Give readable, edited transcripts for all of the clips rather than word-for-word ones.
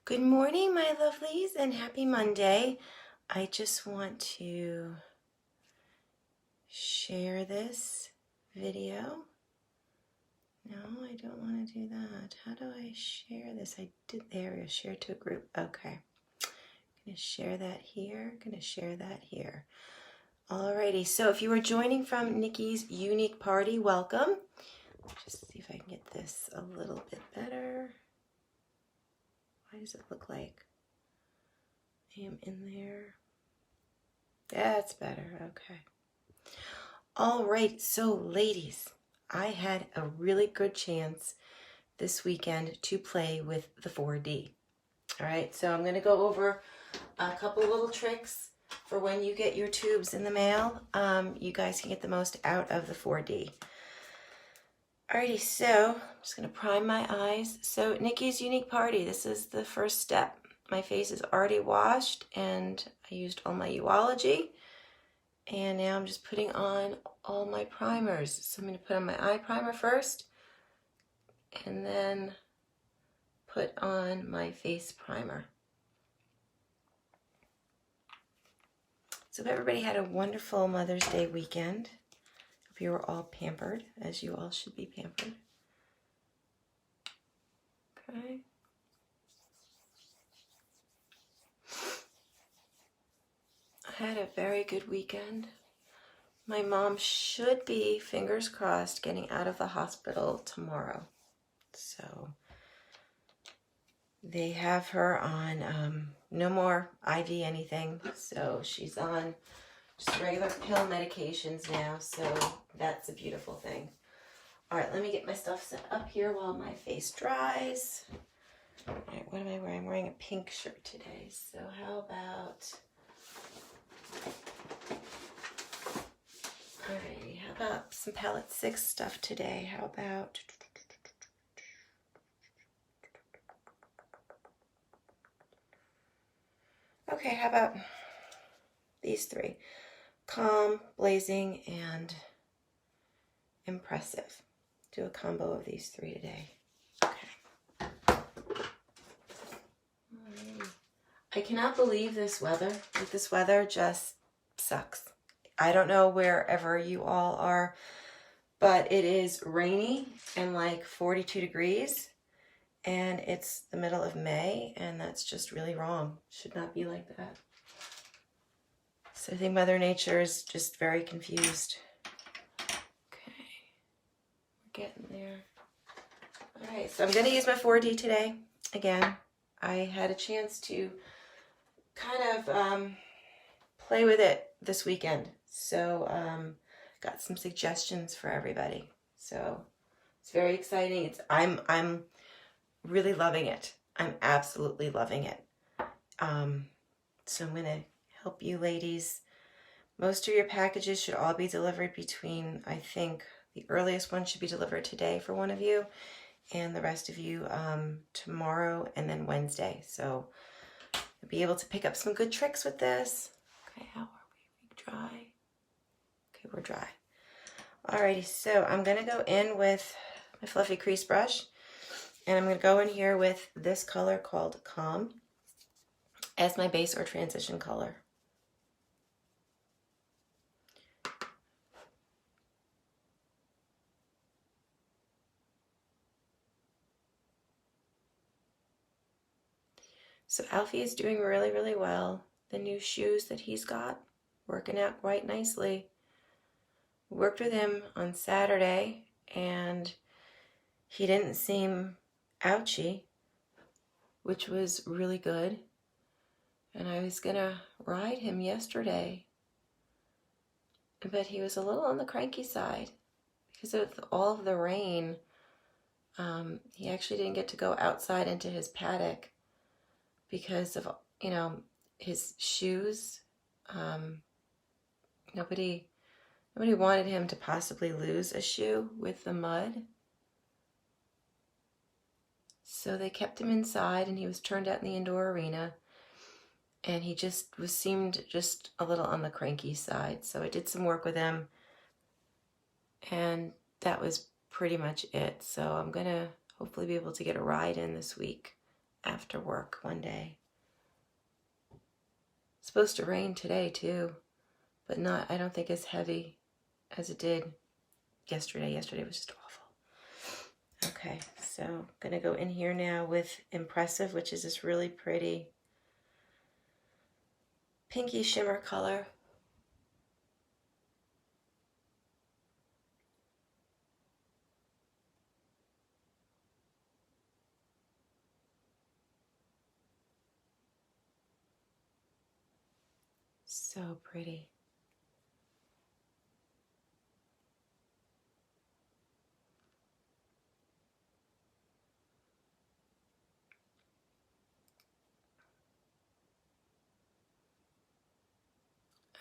Good morning, my lovelies, and happy Monday. I just want to share this video. No, I don't want to do that. How do I share this? There we go, share to a group. Okay. I'm going to share that here. I'm going to share that here. Alrighty, so if you are joining from Nikki's Younique party, welcome. Just see if I can get this a little bit better. Why does it look like I am in there? That's better. Okay. All right. So, ladies, I had a really good chance this weekend to play with the 4D. All right. So, I'm going to go over a couple little tricks for when you get your tubes in the mail. You guys can get the most out of the 4D. Alrighty, so I'm just going to prime my eyes. So Nikki's Younique party, this is the first step. My face is already washed and I used all my Uology. And now I'm just putting on all my primers. So I'm going to put on my eye primer first and then put on my face primer. So everybody had a wonderful Mother's Day weekend. Hope you were all pampered, as you all should be pampered. Okay. I had a very good weekend. My mom should be, fingers crossed, getting out of the hospital tomorrow. So they have her on no more IV anything. So she's on just regular pill medications now. So that's a beautiful thing. All right, let me get my stuff set up here while my face dries. All right, what am I wearing? I'm wearing a pink shirt today. So how about... Alrighty, how about some Palette 6 stuff today? How about... Okay, how about these three? Calm, Blazing, and Impressive. Do a combo of these three today. Okay. I cannot believe this weather. Like, this weather just sucks. I don't know wherever you all are, but it is rainy and like 42 degrees, and it's the middle of May, and that's just really wrong. Should not be like that. So I think Mother Nature is just very confused. Okay, we're getting there. All right, so I'm going to use my 4D today. Again, I had a chance to kind of play with it this weekend. So got some suggestions for everybody. So it's very exciting. I'm really loving it. I'm absolutely loving it. So I'm going to help you ladies. Most of your packages should all be delivered between, I think, the earliest one should be delivered today for one of you, and the rest of you tomorrow and then Wednesday. So you'll be able to pick up some good tricks with this. Okay, how are we? Dry? Okay, we're dry. Alrighty, so I'm going to go in with my fluffy crease brush, and I'm going to go in here with this color called Calm as my base or transition color. So Alfie is doing really, really well. The new shoes that he's got, working out quite nicely. Worked with him on Saturday, and he didn't seem ouchy, which was really good. And I was gonna ride him yesterday, but he was a little on the cranky side because of all of the rain. He actually didn't get to go outside into his paddock because of, you know, his shoes. Nobody wanted him to possibly lose a shoe with the mud. So they kept him inside, and he was turned out in the indoor arena. And he just seemed just a little on the cranky side. So I did some work with him, and that was pretty much it. So I'm going to hopefully be able to get a ride in this week after work one day. It's supposed to rain today too, but not, I don't think as heavy as it did yesterday. Yesterday was just awful. Okay, so I'm gonna go in here now with Impressive, which is this really pretty pinky shimmer color. So pretty.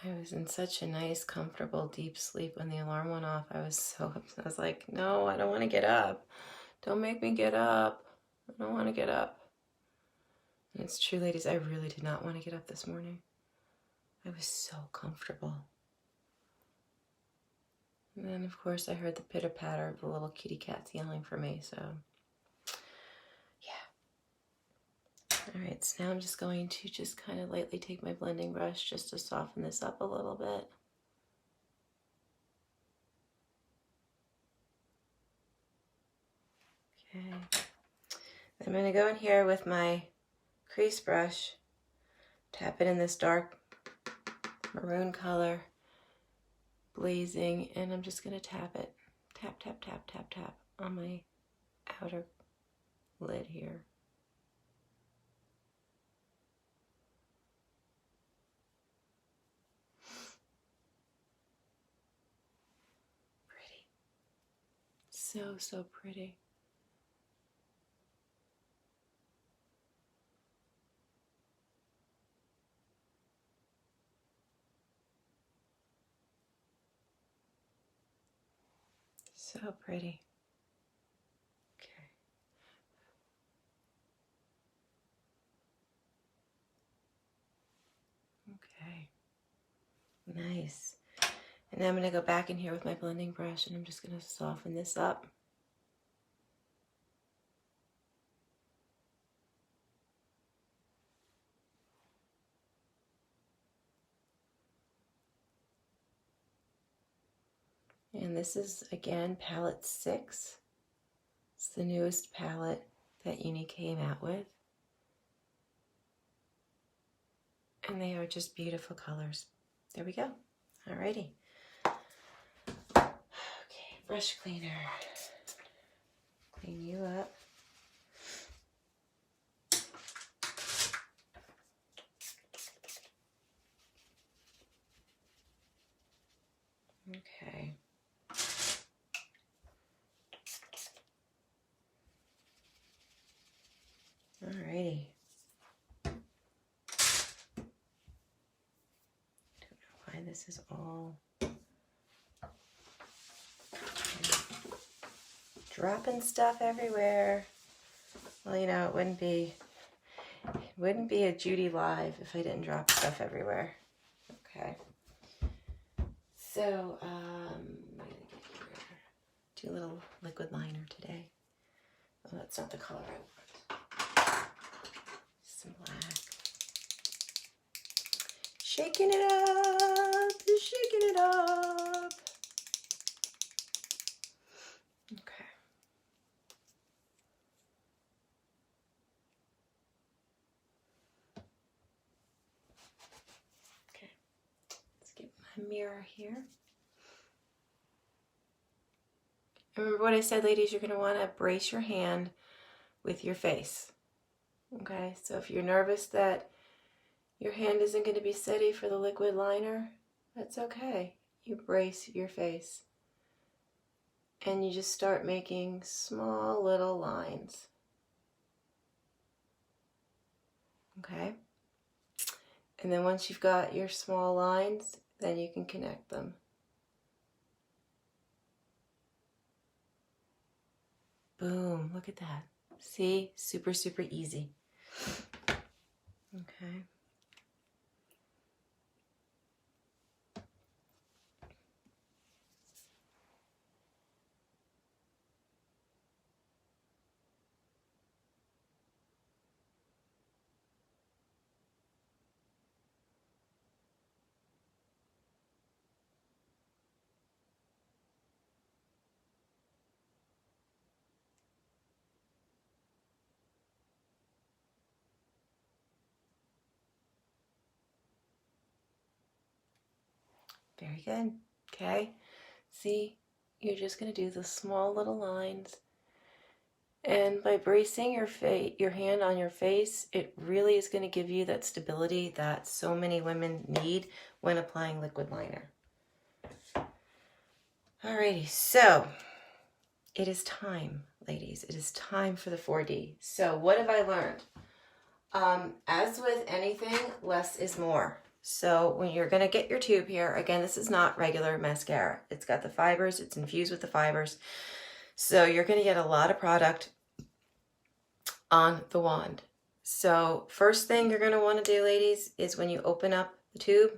I was in such a nice, comfortable, deep sleep when the alarm went off. I was so upset. I was like, no, I don't want to get up. Don't make me get up. I don't want to get up. And it's true, ladies, I really did not want to get up this morning. I was so comfortable. And then, of course, I heard the pitter-patter of the little kitty cats yelling for me, so yeah. All right, so now I'm just going to just kind of lightly take my blending brush just to soften this up a little bit. Okay. I'm going to go in here with my crease brush, tap it in this dark maroon color, blazing, and I'm just going to tap it. Tap, tap, tap, tap, tap on my outer lid here. Pretty. So, so pretty. So pretty. Okay. Okay. Nice. And now I'm going to go back in here with my blending brush and I'm just going to soften this up. And this is, again, palette 6. It's the newest palette that Younique came out with. And they are just beautiful colors. There we go. Alrighty. Okay, brush cleaner. Clean you up. Okay. Alrighty. Don't know why this is all dropping stuff everywhere. Well, you know, it wouldn't be a Judy Live if I didn't drop stuff everywhere. Okay. So, I'm gonna do a little liquid liner today. Oh, that's not the color I want. Some black. Shaking it up, shaking it up. Okay. Okay. Let's get my mirror here. Remember what I said, ladies, you're going to want to brace your hand with your face. Okay, so if you're nervous that your hand isn't going to be steady for the liquid liner, that's okay. You brace your face. And you just start making small little lines. Okay? And then once you've got your small lines, then you can connect them. Boom, look at that. See? Super, super easy. Okay. Very good. Okay. See, you're just going to do the small little lines. And by bracing your hand on your face, it really is going to give you that stability that so many women need when applying liquid liner. Alrighty, so it is time, ladies. It is time for the 4D. So what have I learned? As with anything, less is more. So when you're going to get your tube here, again, this is not regular mascara. It's got the fibers. It's infused with the fibers. So you're going to get a lot of product on the wand. So first thing you're going to want to do, ladies, is when you open up the tube,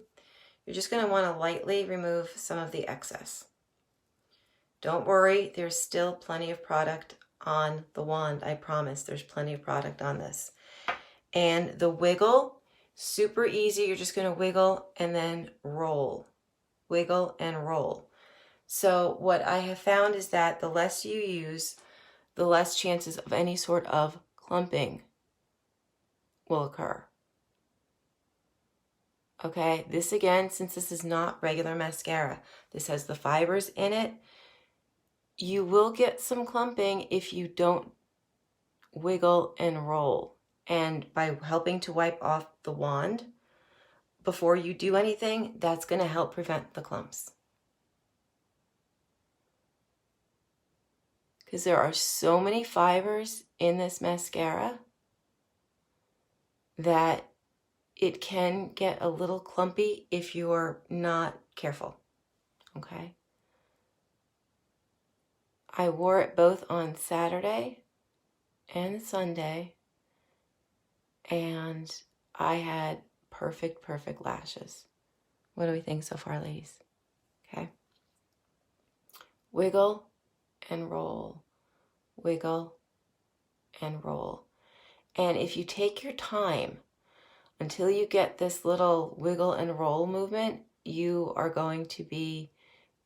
you're just going to want to lightly remove some of the excess. Don't worry, there's still plenty of product on the wand. I promise there's plenty of product on this. And the wiggle, super easy. You're just going to wiggle and then roll. Wiggle and roll. So what I have found is that the less you use, the less chances of any sort of clumping will occur. Okay, this again, since this is not regular mascara, this has the fibers in it. You will get some clumping if you don't wiggle and roll. And by helping to wipe off the wand before you do anything, that's going to help prevent the clumps. Because there are so many fibers in this mascara that it can get a little clumpy if you're not careful. Okay? I wore it both on Saturday and Sunday, and I had perfect lashes. What do we think so far, ladies? Okay. Wiggle and roll. Wiggle and roll. And if you take your time until you get this little wiggle and roll movement, you are going to be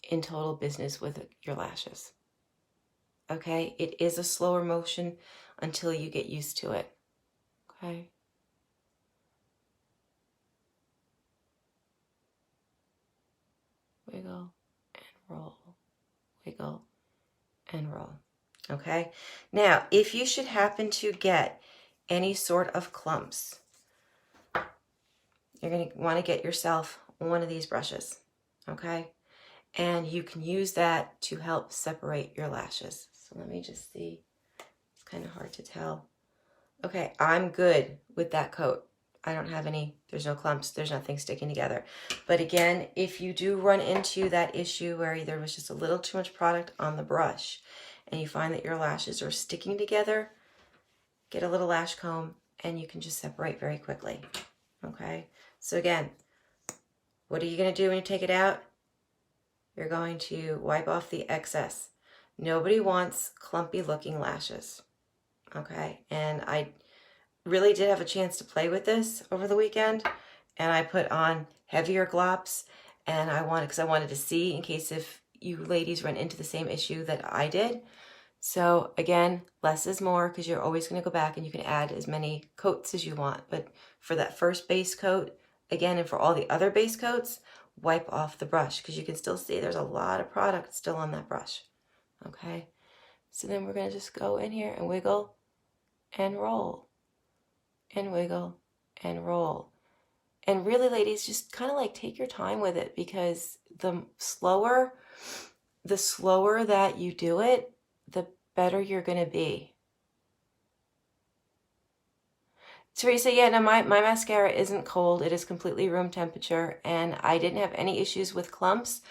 in total business with your lashes. Okay? It is a slower motion until you get used to it. Okay? Wiggle and roll. Wiggle and roll. Okay? Now, if you should happen to get any sort of clumps, you're going to want to get yourself one of these brushes. Okay? And you can use that to help separate your lashes. So let me just see. It's kind of hard to tell. Okay, I'm good with that coat. I don't have any, there's no clumps, there's nothing sticking together. But again, if you do run into that issue where there was just a little too much product on the brush and you find that your lashes are sticking together, get a little lash comb and you can just separate very quickly. Okay, so again, what are you going to do when you take it out? You're going to wipe off the excess. Nobody wants clumpy looking lashes. Okay, and I really did have a chance to play with this over the weekend, and I put on heavier glops, and because I wanted to see in case if you ladies run into the same issue that I did. So again, less is more because you're always going to go back and you can add as many coats as you want. But for that first base coat, again, and for all the other base coats, wipe off the brush because you can still see there's a lot of product still on that brush. Okay, so then we're going to just go in here and wiggle and roll and wiggle and roll. And really, ladies, just kind of like take your time with it because the slower that you do it, the better you're going to be. Teresa, yeah, no, my mascara isn't cold. It is completely room temperature, and I didn't have any issues with clumps,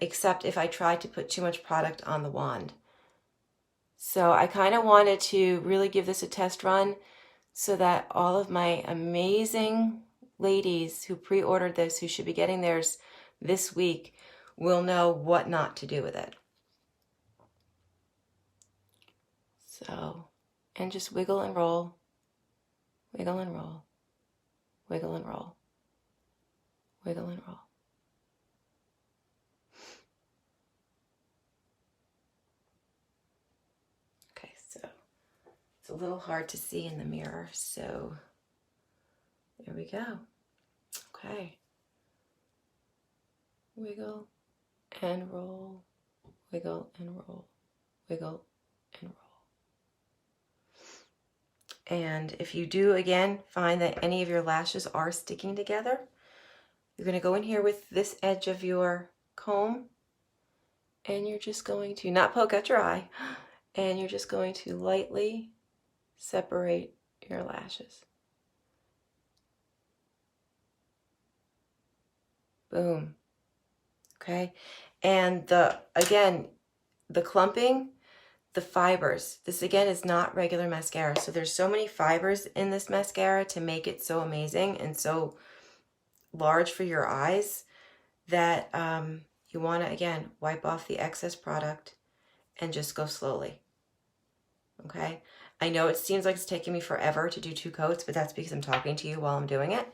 except if I tried to put too much product on the wand. So I kind of wanted to really give this a test run so that all of my amazing ladies who pre-ordered this, who should be getting theirs this week, will know what not to do with it. So, and just wiggle and roll, wiggle and roll, wiggle and roll, wiggle and roll. Okay, so it's a little hard to see in the mirror, so there we go. Okay. wiggle and roll, wiggle and roll, wiggle and roll. And if you do, again, find that any of your lashes are sticking together, you're going to go in here with this edge of your comb, and you're just going to not poke out your eye, and you're just going to lightly separate your lashes. Boom. Okay. And again, the clumping, the fibers. This again is not regular mascara. So there's so many fibers in this mascara to make it so amazing and so large for your eyes that you want to, again, wipe off the excess product and just go slowly. Okay. I know it seems like it's taking me forever to do 2 coats, but that's because I'm talking to you while I'm doing it.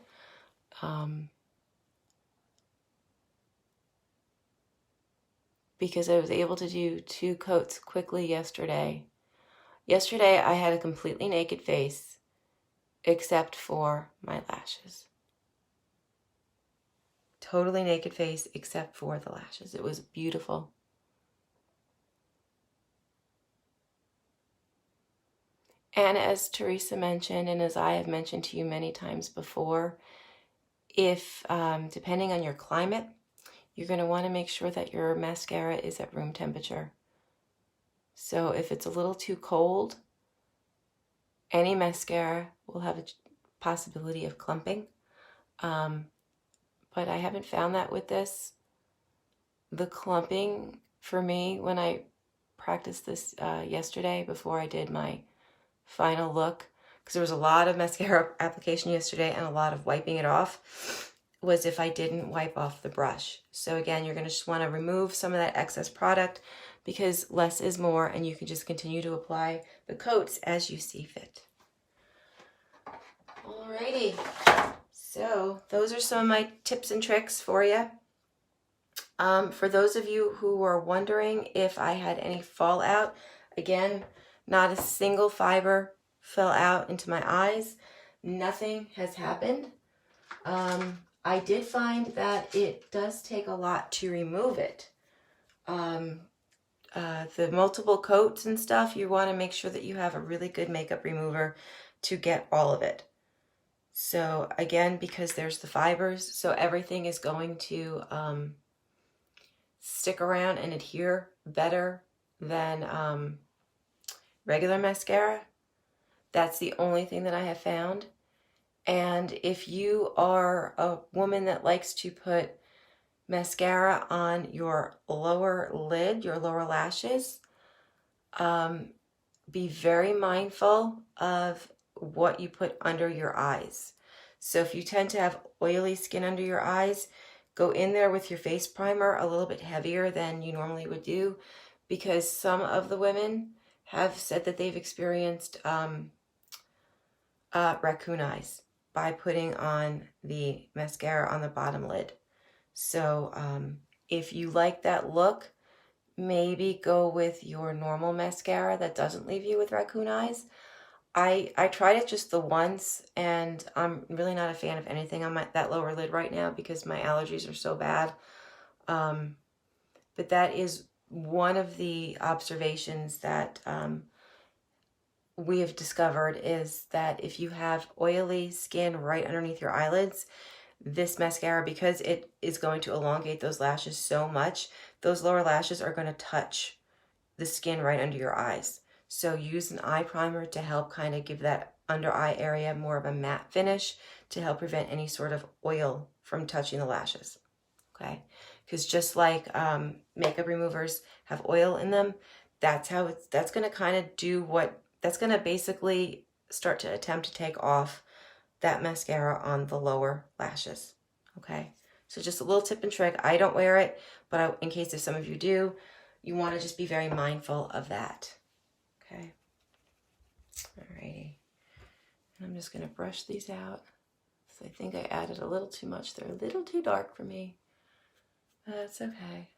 Because I was able to do 2 coats quickly yesterday. Yesterday I had a completely naked face except for my lashes. Totally naked face except for the lashes. It was beautiful. And as Teresa mentioned, and as I have mentioned to you many times before, if depending on your climate, you're going to want to make sure that your mascara is at room temperature. So if it's a little too cold, any mascara will have a possibility of clumping. But I haven't found that with this. The clumping for me, when I practiced this yesterday before I did my final look, because there was a lot of mascara application yesterday and a lot of wiping it off, was if I didn't wipe off the brush. So again, you're going to just want to remove some of that excess product because less is more, and you can just continue to apply the coats as you see fit. Alrighty, so those are some of my tips and tricks for you. For those of you who were wondering if I had any fallout, again, not a single fiber fell out into my eyes. Nothing has happened. I did find that it does take a lot to remove it. The multiple coats and stuff, you want to make sure that you have a really good makeup remover to get all of it. So again, because there's the fibers, so everything is going to stick around and adhere better than regular mascara. That's the only thing that I have found. And if you are a woman that likes to put mascara on your lower lid, your lower lashes, be very mindful of what you put under your eyes. So if you tend to have oily skin under your eyes, go in there with your face primer a little bit heavier than you normally would do, because some of the women have said that they've experienced raccoon eyes by putting on the mascara on the bottom lid. So if you like that look, maybe go with your normal mascara that doesn't leave you with raccoon eyes. I tried it just the once, and I'm really not a fan of anything on that lower lid right now because my allergies are so bad. But that is one of the observations that we have discovered, is that if you have oily skin right underneath your eyelids, this mascara, because it is going to elongate those lashes so much, those lower lashes are going to touch the skin right under your eyes. So use an eye primer to help kind of give that under eye area more of a matte finish to help prevent any sort of oil from touching the lashes. Okay, because just like makeup removers have oil in them, that's going to kind of do what, that's going to basically start to attempt to take off that mascara on the lower lashes. Okay, so just a little tip and trick. I don't wear it, but in case if some of you do, you want to just be very mindful of that. Okay, alrighty, and I'm just going to brush these out. So I think I added a little too much. They're a little too dark for me. That's okay.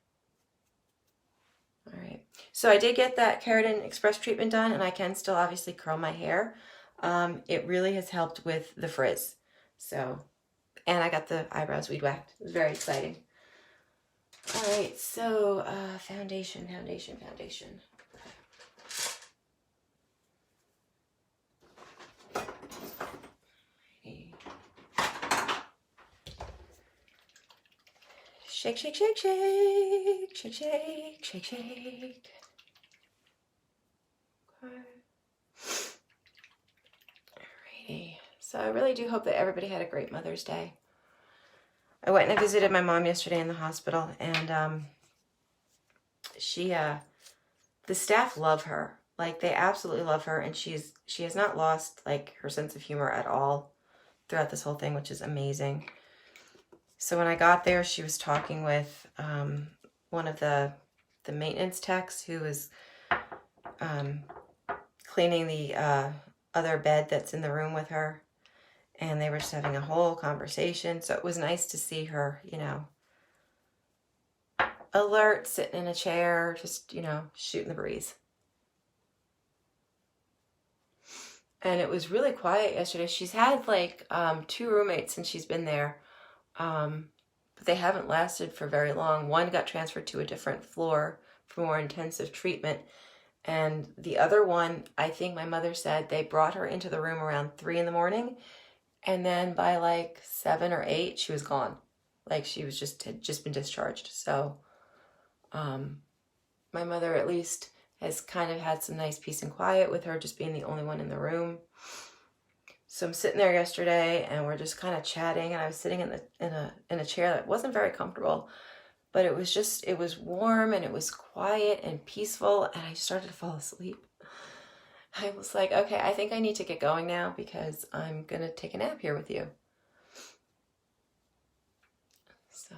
All right, so I did get that Keratin Express treatment done, and I can still obviously curl my hair. It really has helped with the frizz. So, and I got the eyebrows weed whacked. It was very exciting. All right, so foundation. Shake, shake, shake, shake, shake, shake, shake, shake. Okay. Alrighty. So I really do hope that everybody had a great Mother's Day. I went and I visited my mom yesterday in the hospital, and the staff love her. Like, they absolutely love her, and she has not lost, like, her sense of humor at all throughout this whole thing, which is amazing. So when I got there, she was talking with one of the maintenance techs who was cleaning the other bed that's in the room with her. And they were just having a whole conversation. So it was nice to see her, you know, alert, sitting in a chair, just, you know, shooting the breeze. And it was really quiet yesterday. She's had like 2 roommates since she's been there. But they haven't lasted for very long. One got transferred to a different floor for more intensive treatment. And the other one, I think my mother said they brought her into the room around 3 in the morning. And then by like 7 or 8, she was gone. Like, she was had just been discharged. So my mother at least has kind of had some nice peace and quiet with her just being the only one in the room. So I'm sitting there yesterday and we're just kind of chatting, and I was sitting in a chair that wasn't very comfortable, but it was warm and it was quiet and peaceful, and I started to fall asleep. I was like, okay, I think I need to get going now because I'm going to take a nap here with you. So,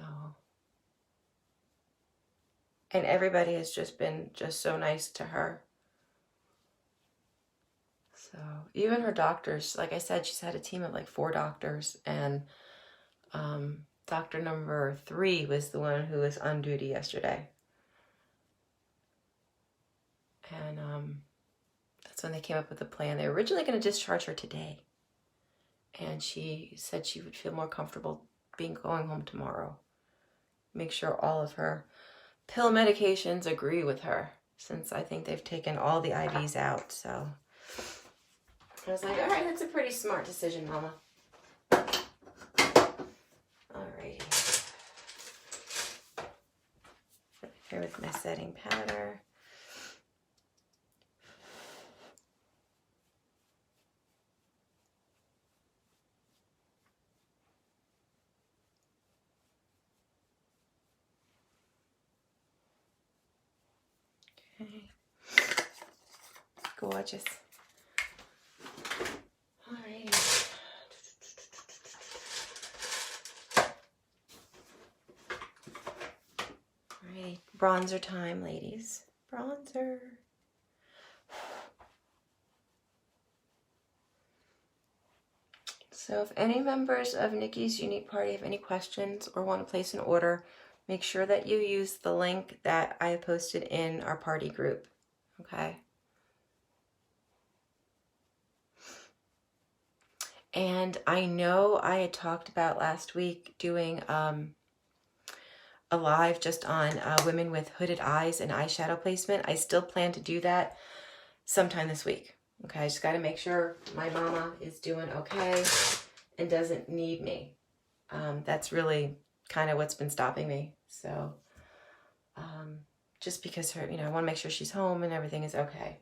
and everybody has just been so nice to her. So even her doctors, like I said, she's had a team of like 4 doctors, and doctor number 3 was the one who was on duty yesterday. And that's when they came up with the plan. They were originally going to discharge her today, and she said she would feel more comfortable going home tomorrow. Make sure all of her pill medications agree with her, since I think they've taken all the IVs out. So I was like, all right, that's a pretty smart decision, Mama. Alrighty. Here with my setting powder. Okay. Gorgeous. Alrighty. Alrighty. Bronzer time, ladies. Bronzer. So if any members of Nikki's Younique Party have any questions or want to place an order, make sure that you use the link that I posted in our party group. Okay? And I know I had talked about last week doing a live just on women with hooded eyes and eyeshadow placement. I still plan to do that sometime this week. Okay, I just got to make sure my mama is doing okay and doesn't need me. That's really kind of what's been stopping me. So just because her, you know, I want to make sure she's home and everything is okay.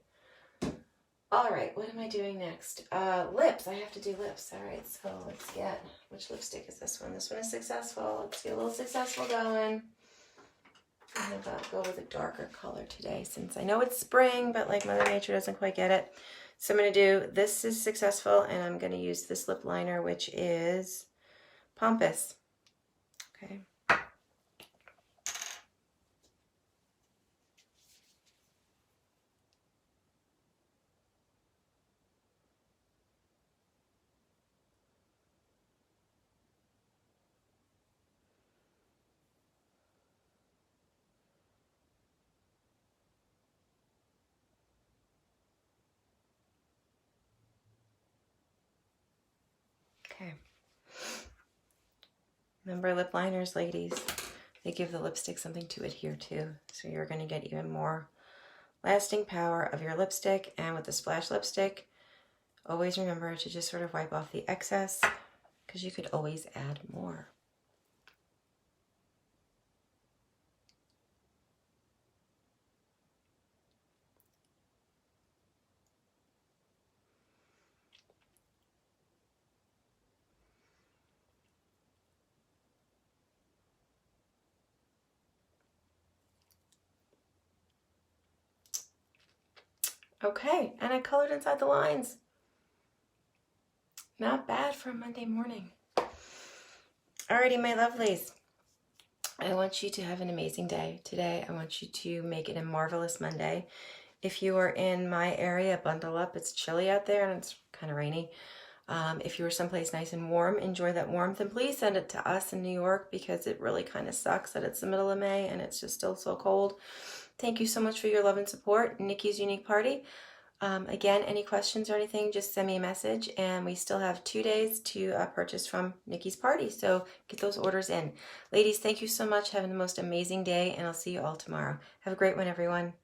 All right, what am I doing next? Lips. I have to do lips. All right, so let's get, which lipstick is this one? This one is Successful. Let's get a little Successful going. I'm going to go with a darker color today, since I know it's spring, but like Mother Nature doesn't quite get it. So I'm going to do, this is Successful, and I'm going to use this lip liner, which is Pompous. Okay. Okay. Remember lip liners, ladies. they give the lipstick something to adhere to. So you're going to get even more lasting power of your lipstick. And with the splash lipstick, always remember to just sort of wipe off the excess, because you could always add more. Okay, and I colored inside the lines. Not bad for a Monday morning. Alrighty, my lovelies. I want you to have an amazing day. Today, I want you to make it a marvelous Monday. If you are in my area, bundle up. It's chilly out there and it's kind of rainy. If you are someplace nice and warm, enjoy that warmth. And please send it to us in New York, because it really kind of sucks that it's the middle of May and it's just still so cold. Thank you so much for your love and support. Nikki's Younique Party. Again, any questions or anything, just send me a message, and we still have 2 days to purchase from Nikki's Party, so get those orders in. Ladies, thank you so much. Having the most amazing day, and I'll see you all tomorrow. Have a great one, everyone.